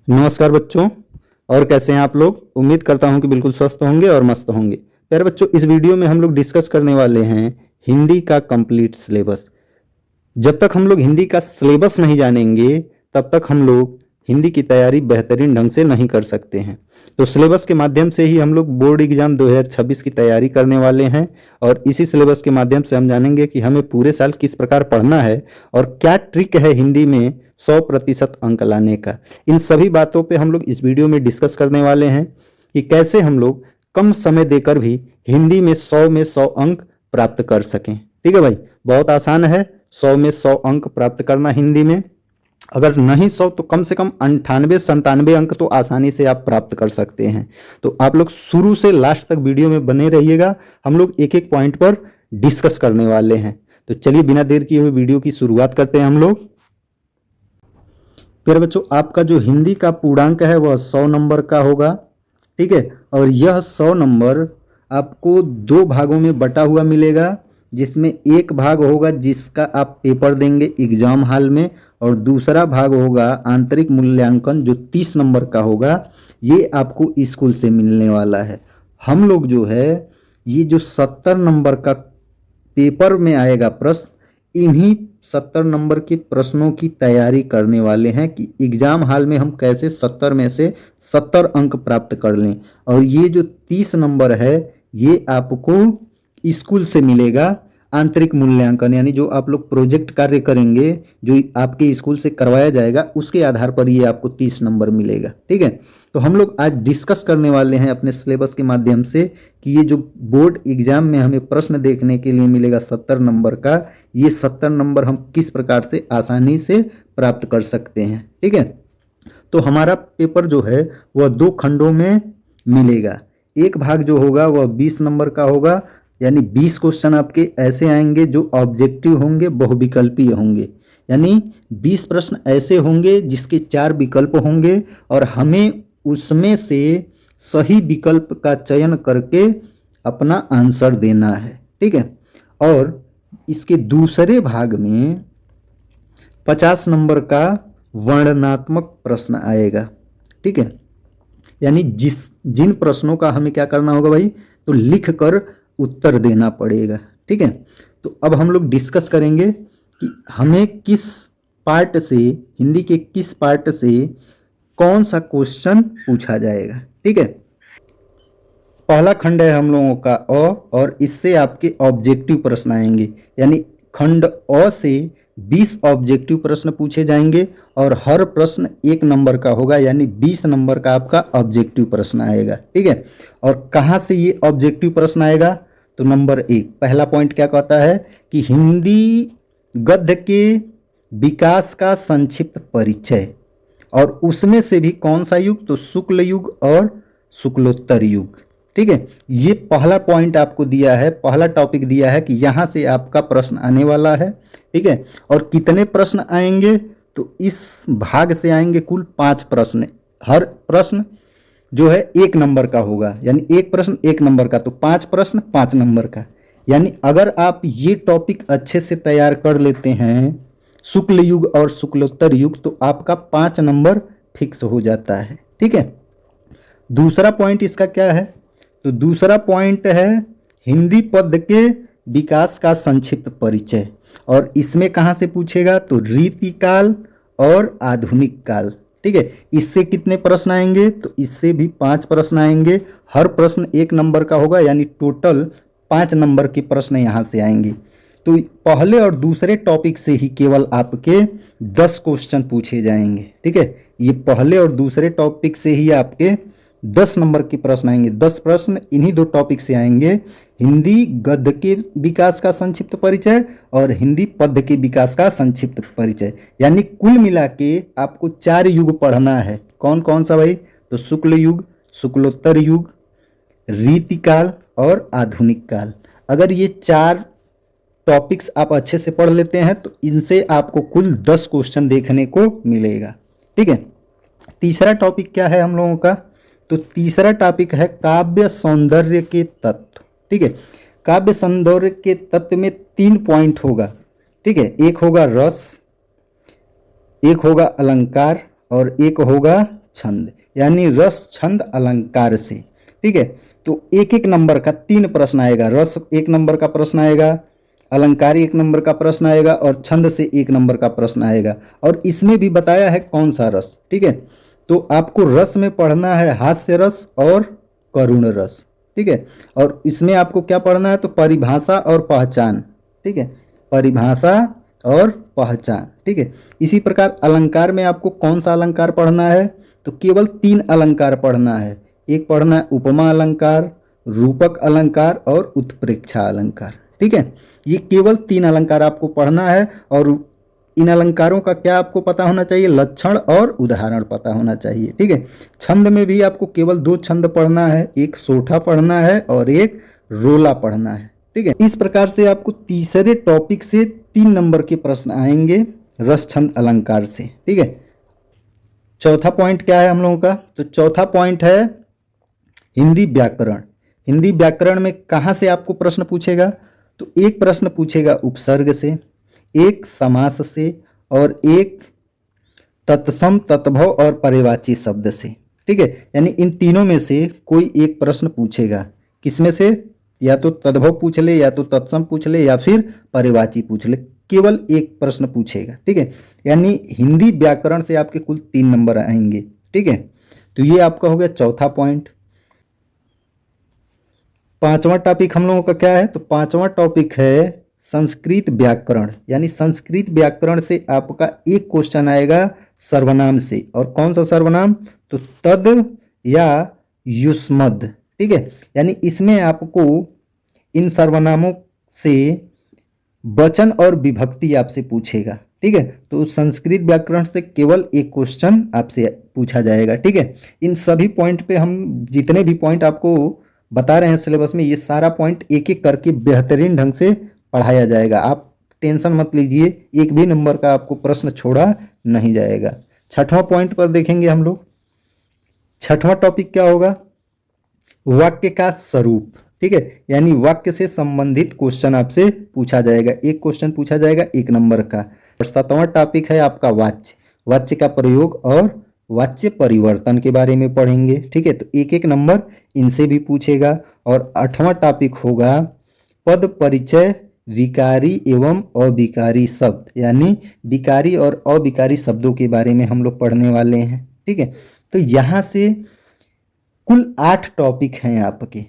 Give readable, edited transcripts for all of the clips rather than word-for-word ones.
नमस्कार बच्चों। और कैसे हैं आप लोग? उम्मीद करता हूं कि बिल्कुल स्वस्थ होंगे और मस्त होंगे। प्यारे बच्चों, इस वीडियो में हम लोग डिस्कस करने वाले हैं हिंदी का कंप्लीट सिलेबस। जब तक हम लोग हिंदी का सिलेबस नहीं जानेंगे तब तक हम लोग हिंदी की तैयारी बेहतरीन ढंग से नहीं कर सकते हैं। तो सिलेबस के माध्यम से ही हम लोग बोर्ड एग्जाम 2026 की तैयारी करने वाले हैं और इसी सिलेबस के माध्यम से हम जानेंगे कि हमें पूरे साल किस प्रकार पढ़ना है और क्या ट्रिक है हिंदी में 100% अंक लाने का। इन सभी बातों पे हम लोग इस वीडियो में डिस्कस करने वाले हैं कि कैसे हम लोग कम समय देकर भी हिंदी में 100 में 100 अंक प्राप्त कर सकें। ठीक है भाई, बहुत आसान है 100 में 100 अंक प्राप्त करना हिंदी में। अगर नहीं 100 तो कम से कम 98-97 अंक तो आसानी से आप प्राप्त कर सकते हैं। तो आप लोग शुरू से लास्ट तक वीडियो में बने रहिएगा, हम लोग एक एक पॉइंट पर डिस्कस करने वाले हैं। तो चलिए बिना देर किए हुए वीडियो की शुरुआत करते हैं हम लोग। फिर बच्चों, आपका जो हिंदी का पूर्णांक है वह 100 नंबर का होगा। ठीक है, और यह 100 नंबर आपको दो भागों में बटा हुआ मिलेगा, जिसमें एक भाग होगा जिसका आप पेपर देंगे एग्जाम हॉल में और दूसरा भाग होगा आंतरिक मूल्यांकन जो 30 नंबर का होगा। ये आपको स्कूल से मिलने वाला है। हम लोग जो है ये जो 70 नंबर का पेपर में आएगा प्रश्न, इन्हीं 70 नंबर के प्रश्नों की तैयारी करने वाले हैं कि एग्जाम हॉल में हम कैसे 70 में से 70 अंक प्राप्त कर लें। और ये जो 30 नंबर है ये आपको स्कूल से मिलेगा आंतरिक मूल्यांकन, यानी जो आप लोग प्रोजेक्ट कार्य करेंगे जो आपके स्कूल से करवाया जाएगा उसके आधार पर ये आपको 30 नंबर मिलेगा। ठीक है, तो हम लोग आज डिस्कस करने वाले हैं अपने सिलेबस के माध्यम से कि ये जो बोर्ड एग्जाम में हमें प्रश्न देखने के लिए मिलेगा 70 नंबर का, ये 70 नंबर हम किस प्रकार से आसानी से प्राप्त कर सकते हैं। ठीक है, तो हमारा पेपर जो है वह दो खंडों में मिलेगा। एक भाग जो होगा वह 20 नंबर का होगा, यानी 20 क्वेश्चन आपके ऐसे आएंगे जो ऑब्जेक्टिव होंगे, बहुविकल्पीय होंगे। यानी 20 प्रश्न ऐसे होंगे जिसके 4 विकल्प होंगे और हमें उसमें से सही विकल्प का चयन करके अपना आंसर देना है। ठीक है, और इसके दूसरे भाग में 50 नंबर का वर्णनात्मक प्रश्न आएगा। ठीक है, यानी जिन प्रश्नों का हमें क्या करना होगा भाई, तो लिख कर उत्तर देना पड़ेगा। ठीक है, तो अब हम लोग डिस्कस करेंगे कि हमें किस पार्ट से, हिंदी के किस पार्ट से कौन सा क्वेश्चन पूछा जाएगा। ठीक है, पहला खंड है हम लोगों का अ, और इससे आपके ऑब्जेक्टिव प्रश्न आएंगे, यानी खंड अ से 20 ऑब्जेक्टिव प्रश्न पूछे जाएंगे और हर प्रश्न 1 नंबर का होगा, यानी 20 नंबर का आपका ऑब्जेक्टिव प्रश्न आएगा। ठीक है, और कहाँ से ये ऑब्जेक्टिव प्रश्न आएगा, तो नंबर 1 पहला पॉइंट क्या कहता है कि हिंदी गद्य के विकास का संक्षिप्त परिचय, और उसमें से भी कौन सा युग, तो शुक्ल युग और शुक्लोत्तर युग। ठीक है, ये पहला पॉइंट आपको दिया है, पहला टॉपिक दिया है कि यहाँ से आपका प्रश्न आने वाला है। ठीक है, और कितने प्रश्न आएंगे, तो इस भाग से आएंगे कुल 5 प्रश्न। हर प्रश्न जो है 1 नंबर का होगा, यानी एक प्रश्न 1 नंबर का, तो 5 प्रश्न 5 नंबर का। यानी अगर आप ये टॉपिक अच्छे से तैयार कर लेते हैं, शुक्ल युग और शुक्लोत्तर युग, तो आपका 5 नंबर फिक्स हो जाता है। ठीक है, दूसरा पॉइंट इसका क्या है, तो दूसरा पॉइंट है हिंदी पद्य के विकास का संक्षिप्त परिचय, और इसमें कहाँ से पूछेगा, तो रीतिकाल और आधुनिक काल। ठीक है, इससे कितने प्रश्न आएंगे, तो इससे भी 5 प्रश्न आएंगे। हर प्रश्न 1 नंबर का होगा, यानी टोटल 5 नंबर के प्रश्न यहाँ से आएंगे। तो पहले और दूसरे टॉपिक से ही केवल आपके 10 क्वेश्चन पूछे जाएंगे। ठीक है, ये पहले और दूसरे टॉपिक से ही आपके 10 नंबर के प्रश्न आएंगे। 10 प्रश्न इन्हीं 2 टॉपिक से आएंगे, हिंदी गद्य के विकास का संक्षिप्त परिचय और हिंदी पद्य के विकास का संक्षिप्त परिचय। यानी कुल मिला के आपको 4 युग पढ़ना है। कौन कौन सा भाई, तो शुक्ल युग, शुक्लोत्तर युग, रीतिकाल और आधुनिक काल। अगर ये 4 टॉपिक्स आप अच्छे से पढ़ लेते हैं तो इनसे आपको कुल 10 क्वेश्चन देखने को मिलेगा। ठीक है, तीसरा टॉपिक क्या है हम लोगों का, तो तीसरा टॉपिक है काव्य सौंदर्य के तत्व। ठीक है, काव्य सौंदर्य के तत्व में 3 पॉइंट होगा। ठीक है, एक होगा रस, एक होगा अलंकार और एक होगा छंद, यानी रस छंद अलंकार से। ठीक है, तो एक एक नंबर का 3 प्रश्न आएगा। रस 1 नंबर का प्रश्न आएगा, अलंकार 1 नंबर का प्रश्न आएगा और छंद से 1 नंबर का प्रश्न आएगा। और इसमें भी बताया है कौन सा रस। ठीक है, तो आपको रस में पढ़ना है हास्य रस और करुण रस। ठीक है, और इसमें आपको क्या पढ़ना है, तो परिभाषा और पहचान। ठीक है, परिभाषा और पहचान। ठीक है, इसी प्रकार अलंकार में आपको कौन सा अलंकार पढ़ना है, तो केवल 3 अलंकार पढ़ना है। एक पढ़ना है उपमा अलंकार, रूपक अलंकार और उत्प्रेक्षा अलंकार। ठीक है, ये केवल 3 अलंकार आपको पढ़ना है। और इन अलंकारों का क्या आपको पता होना चाहिए, लक्षण और उदाहरण पता होना चाहिए। ठीक है, छंद में भी आपको केवल 2 छंद पढ़ना है, एक सोठा पढ़ना है और एक रोला पढ़ना है। ठीक है, इस प्रकार से आपको तीसरे टॉपिक से 3 नंबर के प्रश्न आएंगे रस छंद अलंकार से। ठीक है, चौथा पॉइंट क्या है हम लोगों का, तो चौथा पॉइंट है हिंदी व्याकरण। हिंदी व्याकरण में कहाँ से आपको प्रश्न पूछेगा, तो एक प्रश्न पूछेगा उपसर्ग से, एक समास से और एक तत्सम तत्भव और पर्यायवाची शब्द से। ठीक है, यानी इन तीनों में से कोई एक प्रश्न पूछेगा। किसमें से, या तो तद्भव पूछ ले, या तो तत्सम पूछ ले, या फिर पर्यायवाची पूछ ले, केवल एक प्रश्न पूछेगा। ठीक है, यानी हिंदी व्याकरण से आपके कुल 3 नंबर आएंगे। ठीक है, तो ये आपका हो गया चौथा पॉइंट। पांचवा टॉपिक हम लोगों का क्या है, तो पांचवा टॉपिक है संस्कृत व्याकरण। यानी संस्कृत व्याकरण से आपका एक क्वेश्चन आएगा सर्वनाम से। और कौन सा सर्वनाम, तो तद या युष्मद। ठीक है, यानी इसमें आपको इन सर्वनामों से वचन और विभक्ति आपसे पूछेगा। ठीक है, तो संस्कृत व्याकरण से केवल एक क्वेश्चन आपसे पूछा जाएगा। ठीक है, इन सभी पॉइंट पे हम जितने भी पॉइंट आपको बता रहे हैं सिलेबस में, ये सारा पॉइंट एक एक करके बेहतरीन ढंग से पढ़ाया जाएगा। आप टेंशन मत लीजिए, एक भी नंबर का आपको प्रश्न छोड़ा नहीं जाएगा। छठवां पॉइंट पर देखेंगे हम लोग। छठवां टॉपिक क्या होगा, वाक्य का स्वरूप। ठीक है, यानी वाक्य से संबंधित क्वेश्चन आपसे पूछा जाएगा। एक क्वेश्चन पूछा जाएगा 1 नंबर का। और 7वां टॉपिक है आपका वाच्य। वाच्य का प्रयोग और वाच्य परिवर्तन के बारे में पढ़ेंगे। ठीक है, तो एक एक नंबर इनसे भी पूछेगा। और 8वां टॉपिक होगा पद परिचय, विकारी एवं अविकारी शब्द। यानी विकारी और अविकारी शब्दों के बारे में हम लोग पढ़ने वाले हैं। ठीक है, तो यहाँ से कुल 8 टॉपिक हैं आपके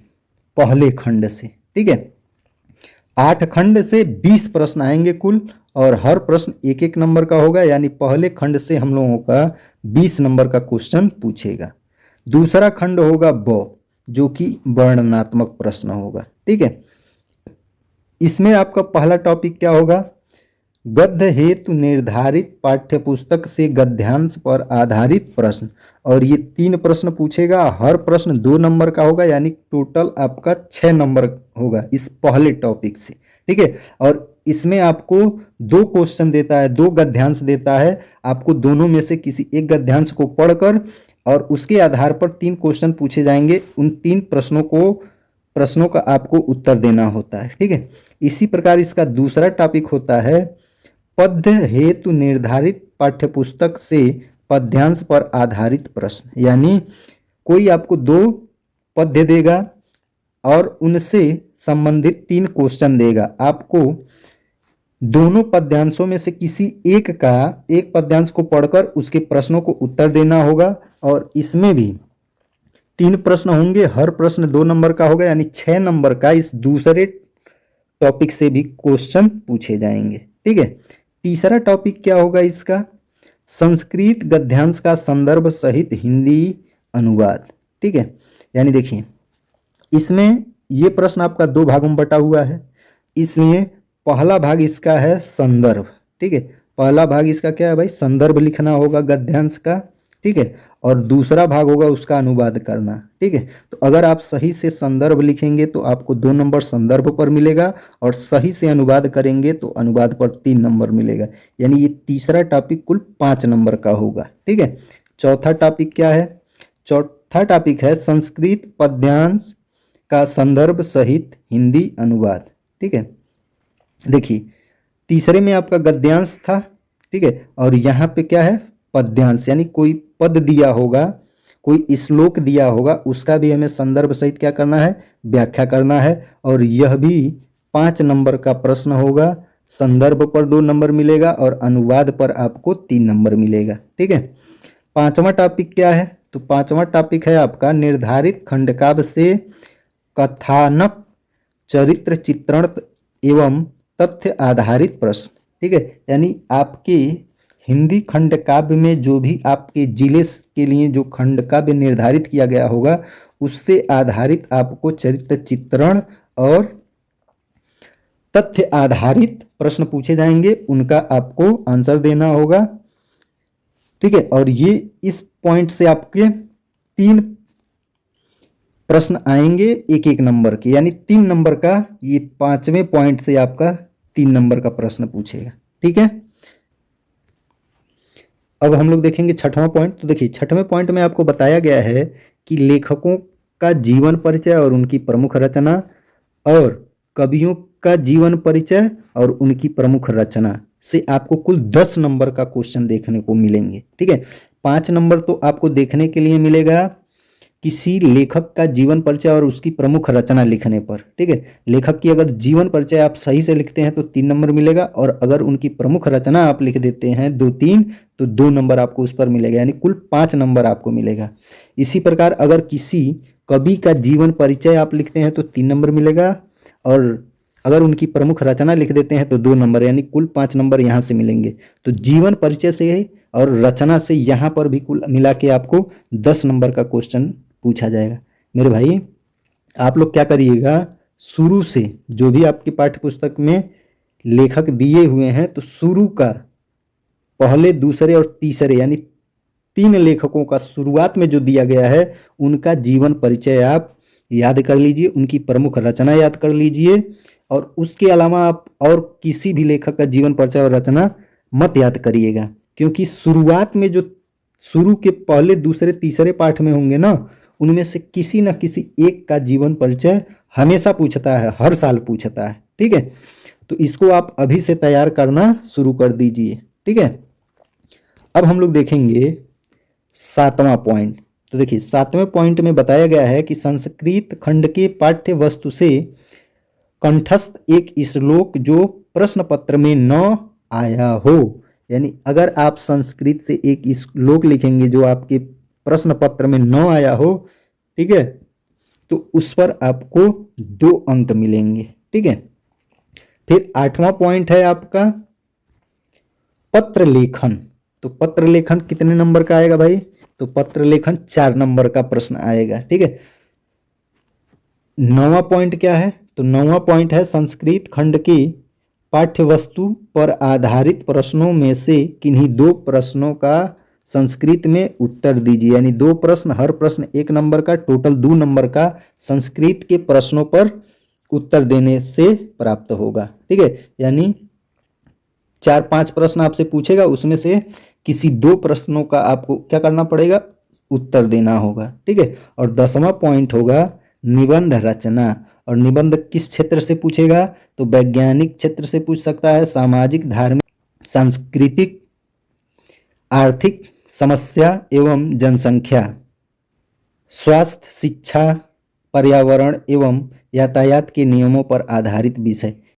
पहले खंड से। ठीक है, 8 खंड से 20 प्रश्न आएंगे कुल, और हर प्रश्न एक एक नंबर का होगा। यानी पहले खंड से हम लोगों का 20 नंबर का क्वेश्चन पूछेगा। दूसरा खंड होगा ब, जो कि वर्णनात्मक प्रश्न होगा। ठीक है, इसमें आपका पहला टॉपिक क्या होगा, गद्य हेतु निर्धारित पाठ्यपुस्तक से गद्यांश पर आधारित प्रश्न। और ये 3 प्रश्न पूछेगा, हर प्रश्न 2 नंबर का होगा। यानी टोटल आपका 6 नंबर होगा इस पहले टॉपिक से। ठीक है, और इसमें आपको 2 क्वेश्चन देता है, 2 गद्यांश देता है। आपको दोनों में से किसी एक गद्यांश को पढ़कर और उसके आधार पर 3 क्वेश्चन पूछे जाएंगे। उन 3 प्रश्नों का आपको उत्तर देना होता है। ठीक है, इसी प्रकार इसका दूसरा टॉपिक होता है पद्य हेतु निर्धारित पाठ्यपुस्तक से पद्यांश पर आधारित प्रश्न। यानी कोई आपको 2 पद्य देगा और उनसे संबंधित 3 क्वेश्चन देगा। आपको दोनों पद्यांशों में से किसी एक पद्यांश को पढ़कर उसके प्रश्नों को उत्तर देना होगा। और इसमें भी 3 प्रश्न होंगे, हर प्रश्न 2 नंबर का होगा। यानी 6 नंबर का इस दूसरे टॉपिक से भी क्वेश्चन पूछे जाएंगे। ठीक है, तीसरा टॉपिक क्या होगा इसका, संस्कृत गद्यांश का संदर्भ सहित हिंदी अनुवाद। ठीक है, यानी देखिए इसमें ये प्रश्न आपका 2 भागों में बटा हुआ है। इसलिए पहला भाग इसका है संदर्भ। ठीक है, पहला भाग इसका क्या है भाई, संदर्भ लिखना होगा गद्यांश का। ठीक है, और दूसरा भाग होगा उसका अनुवाद करना। ठीक है, तो अगर आप सही से संदर्भ लिखेंगे तो आपको 2 नंबर संदर्भ पर मिलेगा, और सही से अनुवाद करेंगे तो अनुवाद पर 3 नंबर मिलेगा। यानी ये तीसरा टॉपिक कुल 5 नंबर का होगा। ठीक है, चौथा टॉपिक क्या है, चौथा टॉपिक है संस्कृत पद्यांश का संदर्भ सहित हिंदी अनुवाद। ठीक है, देखिए तीसरे में आपका गद्यांश था। ठीक है, और यहाँ पे क्या है, पद्यांश। यानी कोई पद दिया होगा, कोई श्लोक दिया होगा, उसका भी हमें संदर्भ सहित क्या करना है, व्याख्या करना है। और यह भी 5 नंबर का प्रश्न होगा। संदर्भ पर 2 नंबर मिलेगा और अनुवाद पर आपको 3 नंबर मिलेगा। ठीक है। 5वां टॉपिक क्या है, तो 5वां टॉपिक है आपका निर्धारित खंडकाव्य से कथानक, चरित्र चित्रण एवं तथ्य आधारित प्रश्न। ठीक है, यानी आपके हिंदी खंड काव्य में जो भी आपके जिले के लिए जो खंड काव्य निर्धारित किया गया होगा, उससे आधारित आपको चरित्र चित्रण और तथ्य आधारित प्रश्न पूछे जाएंगे, उनका आपको आंसर देना होगा। ठीक है, और ये इस पॉइंट से आपके 3 प्रश्न आएंगे 1-1 नंबर के, यानी 3 नंबर का, ये 5वें पॉइंट से आपका 3 नंबर का प्रश्न पूछेगा। ठीक है, अब हम लोग देखेंगे 6वां पॉइंट। तो देखिए 6वें पॉइंट में आपको बताया गया है कि लेखकों का जीवन परिचय और उनकी प्रमुख रचना, और कवियों का जीवन परिचय और उनकी प्रमुख रचना से आपको कुल 10 नंबर का क्वेश्चन देखने को मिलेंगे। ठीक है, 5 नंबर तो आपको देखने के लिए मिलेगा किसी लेखक का जीवन परिचय और उसकी प्रमुख रचना लिखने पर। ठीक है, लेखक की अगर जीवन परिचय आप सही से लिखते हैं तो 3 नंबर मिलेगा, और अगर उनकी प्रमुख रचना आप लिख देते हैं 2-3 तो 2 नंबर आपको उस पर मिलेगा, यानी कुल 5 नंबर आपको मिलेगा। इसी प्रकार अगर किसी कवि का जीवन परिचय आप लिखते हैं तो 3 नंबर मिलेगा, और अगर उनकी प्रमुख रचना लिख देते हैं तो 2 नंबर, यानी कुल 5 नंबर यहाँ से मिलेंगे। तो जीवन परिचय से और रचना से यहाँ पर भी कुल मिला के आपको 10 नंबर का क्वेश्चन पूछा जाएगा। मेरे भाई आप लोग क्या करिएगा, शुरू से जो भी आपकी पाठ्य पुस्तक में लेखक दिए हुए हैं, तो शुरू का पहले, दूसरे और तीसरे, यानी 3 लेखकों का शुरुआत में जो दिया गया है उनका जीवन परिचय आप याद कर लीजिए, उनकी प्रमुख रचना याद कर लीजिए, और उसके अलावा आप और किसी भी लेखक का जीवन परिचय और रचना मत याद करिएगा, क्योंकि शुरुआत में जो शुरू के पहले, दूसरे, तीसरे पाठ में होंगे ना, उनमें से किसी न किसी एक का जीवन परिचय हमेशा पूछता है, हर साल पूछता है। ठीक है, तो इसको आप अभी से तैयार करना शुरू कर दीजिए। ठीक है, अब हम लोग देखेंगे 7वां पॉइंट। तो देखिए 7वें पॉइंट में बताया गया है कि संस्कृत खंड के पाठ्य वस्तु से कंठस्थ एक श्लोक जो प्रश्न पत्र में न आया हो, यानी अगर आप संस्कृत से एक श्लोक लिखेंगे जो आपके प्रश्न पत्र में न आया हो, ठीक है, तो उस पर आपको 2 अंक मिलेंगे। ठीक है, फिर 8वां पॉइंट है आपका पत्र लेखन। तो पत्र लेखन कितने नंबर का आएगा भाई, तो पत्र लेखन 4 नंबर का प्रश्न आएगा। ठीक है, 9वां पॉइंट क्या है, तो 9वां पॉइंट है संस्कृत खंड की पाठ्य वस्तु पर आधारित प्रश्नों में से किन्हीं 2 प्रश्नों का संस्कृत में उत्तर दीजिए, यानी 2 प्रश्न, हर प्रश्न 1 नंबर का, टोटल 2 नंबर का संस्कृत के प्रश्नों पर उत्तर देने से प्राप्त होगा। ठीक है, यानी 4-5 प्रश्न आपसे पूछेगा, उसमें से किसी 2 प्रश्नों का आपको क्या करना पड़ेगा, उत्तर देना होगा। ठीक है, और 10वां पॉइंट होगा निबंध रचना। और निबंध किस क्षेत्र से पूछेगा, तो वैज्ञानिक क्षेत्र से पूछ सकता है, सामाजिक, धार्मिक, सांस्कृतिक, आर्थिक समस्या एवं जनसंख्या, स्वास्थ्य, शिक्षा, पर्यावरण एवं यातायात के नियमों पर आधारित विषय।